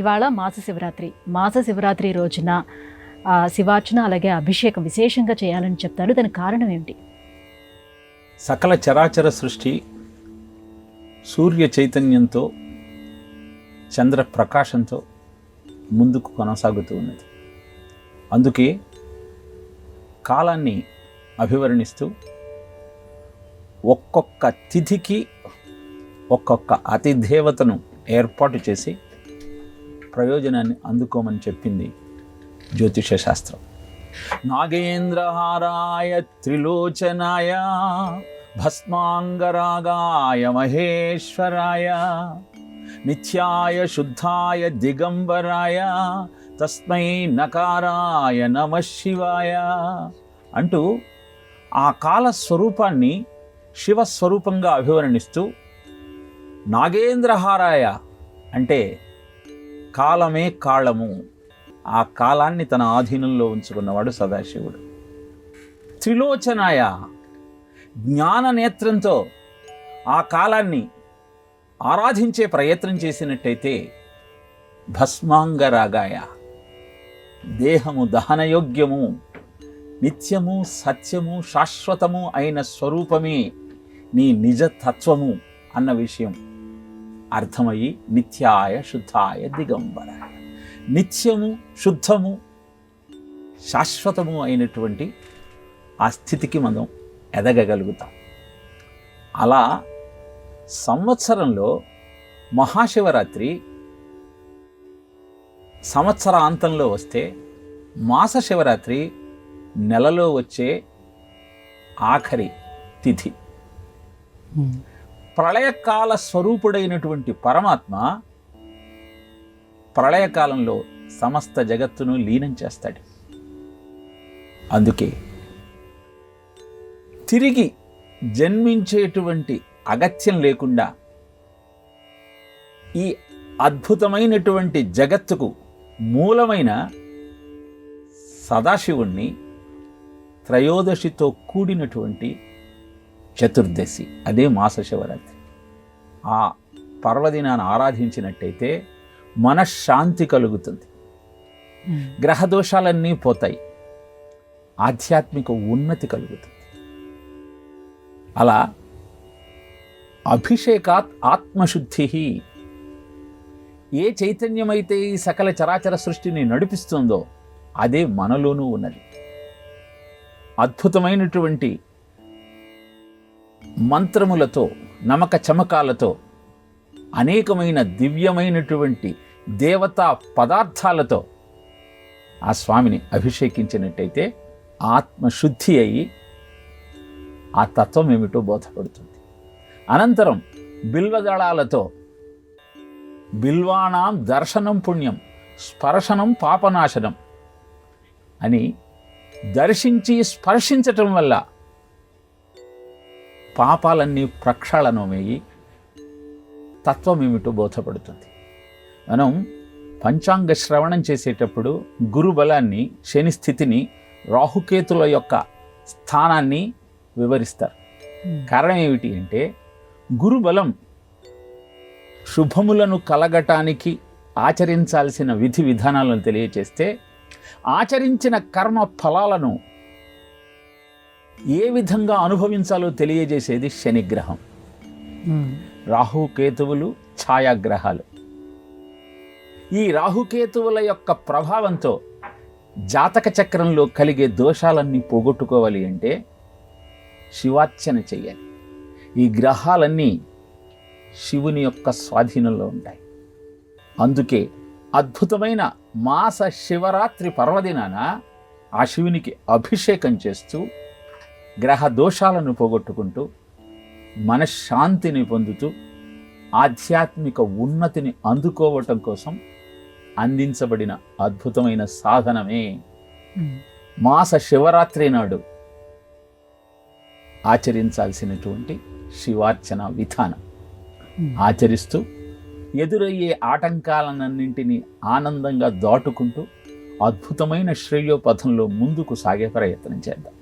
ఇవాళ మాస శివరాత్రి రోజున శివార్చన అలాగే అభిషేకం విశేషంగా చేయాలని చెప్తారు. దానికి కారణం ఏమిటి? సకల చరాచర సృష్టి సూర్య చైతన్యంతో చంద్ర ప్రకాశంతో ముందుకు కొనసాగుతూ ఉన్నది. అందుకే కాలాన్ని అభివర్ణిస్తూ ఒక్కొక్క తిథికి ఒక్కొక్క అతిదేవతను ఏర్పాటు చేసి ప్రయోజనాన్ని అందుకోమని చెప్పింది జ్యోతిష శాస్త్రం. నాగేంద్రహారాయ త్రిలోచనాయ భస్మాంగరాగాయ మహేశ్వరాయ నిత్యాయ శుద్ధాయ దిగంబరాయ తస్మై నకారాయ నమః శివాయ అంటూ ఆ కాల స్వరూపాన్ని శివస్వరూపంగా అభివర్ణిస్తూ నాగేంద్రహారాయ అంటే కాలమే కాళము, ఆ కాలాన్ని తన ఆధీనంలో ఉంచుకున్నవాడు సదాశివుడు. త్రిలోచనాయ జ్ఞాన నేత్రంతో ఆ కాలాన్ని ఆరాధించే ప్రయత్నం చేసినట్టయితే భస్మాంగరాగాయ దేహము దహనయోగ్యము నిత్యము సత్యము శాశ్వతము అయిన స్వరూపమే నీ నిజతత్వము అన్న విషయం అర్థమయ్యి నిత్యాయ శుద్ధాయ దిగంబరాయ నిత్యము శుద్ధము శాశ్వతము అయినటువంటి ఆ స్థితికి మనం ఎదగగలుగుతాం. అలా సంవత్సరంలో మహాశివరాత్రి సంవత్సరాంతంలో వస్తే మాస శివరాత్రి నెలలో వచ్చే ఆఖరి తిథి. ప్రళయకాల స్వరూపుడైనటువంటి పరమాత్మ ప్రళయకాలంలో సమస్త జగత్తును లీనం చేస్తాడు. అందుకే తిరిగి జన్మించేటువంటి అగత్యం లేకుండా ఈ అద్భుతమైనటువంటి జగత్తుకు మూలమైన సదాశివుణ్ణి త్రయోదశితో కూడినటువంటి చతుర్దశి, అదే మాస శివరాత్రి. ఆ పర్వదినాన్ని ఆరాధించినట్టయితే మనశ్శాంతి కలుగుతుంది, గ్రహదోషాలన్నీ పోతాయి, ఆధ్యాత్మిక ఉన్నతి కలుగుతుంది. అలా అభిషేకాత్ ఆత్మశుద్ధి, ఏ చైతన్యమైతే ఈ సకల చరాచర సృష్టిని నడిపిస్తుందో అదే మనలోనూ ఉన్నది. అద్భుతమైనటువంటి మంత్రములతో నమక చమకాలతో అనేకమైన దివ్యమైనటువంటి దేవతా పదార్థాలతో ఆ స్వామిని అభిషేకించినట్టయితే ఆత్మశుద్ధి అయి ఆ తత్వం ఏమిటో బోధపడుతుంది. అనంతరం బిల్వదళాలతో బిల్వానాం దర్శనం పుణ్యం స్పర్శనం పాపనాశనం అని దర్శించి స్పర్శించటం వల్ల పాపాలన్నీ ప్రక్షాళనమయ్యి తత్వం ఏమిటో బోధపడుతుంది. మనం పంచాంగ శ్రవణం చేసేటప్పుడు గురు బలాన్ని, శని స్థితిని, రాహుకేతుల యొక్క స్థానాన్ని వివరిస్తారు. కారణం ఏమిటి అంటే గురు బలం శుభములను కలగటానికి ఆచరించాల్సిన విధి విధానాలను తెలియచేస్తే ఆచరించిన కర్మ ఫలాలను ఏ విధంగా అనుభవించాలో తెలియజేసేది శనిగ్రహం. రాహుకేతువులు ఛాయాగ్రహాలు. ఈ రాహుకేతువుల యొక్క ప్రభావంతో జాతక చక్రంలో కలిగే దోషాలన్నీ పోగొట్టుకోవాలి అంటే శివార్చన చెయ్యాలి. ఈ గ్రహాలన్నీ శివుని యొక్క స్వాధీనంలో ఉంటాయి. అందుకే అద్భుతమైన మాస శివరాత్రి పర్వదినాన ఆ శివునికి అభిషేకం చేస్తూ గ్రహ దోషాలను పోగొట్టుకుంటూ మనశ్శాంతిని పొందుతూ ఆధ్యాత్మిక ఉన్నతిని అందుకోవటం కోసం అందించబడిన అద్భుతమైన సాధనమే మాస శివరాత్రి నాడు ఆచరించాల్సినటువంటి శివార్చన విధానం. ఆచరిస్తూ ఎదురయ్యే ఆటంకాలన్నింటినీ ఆనందంగా దాటుకుంటూ అద్భుతమైన శ్రేయోపథంలో ముందుకు సాగే ప్రయత్నం చేద్దాం.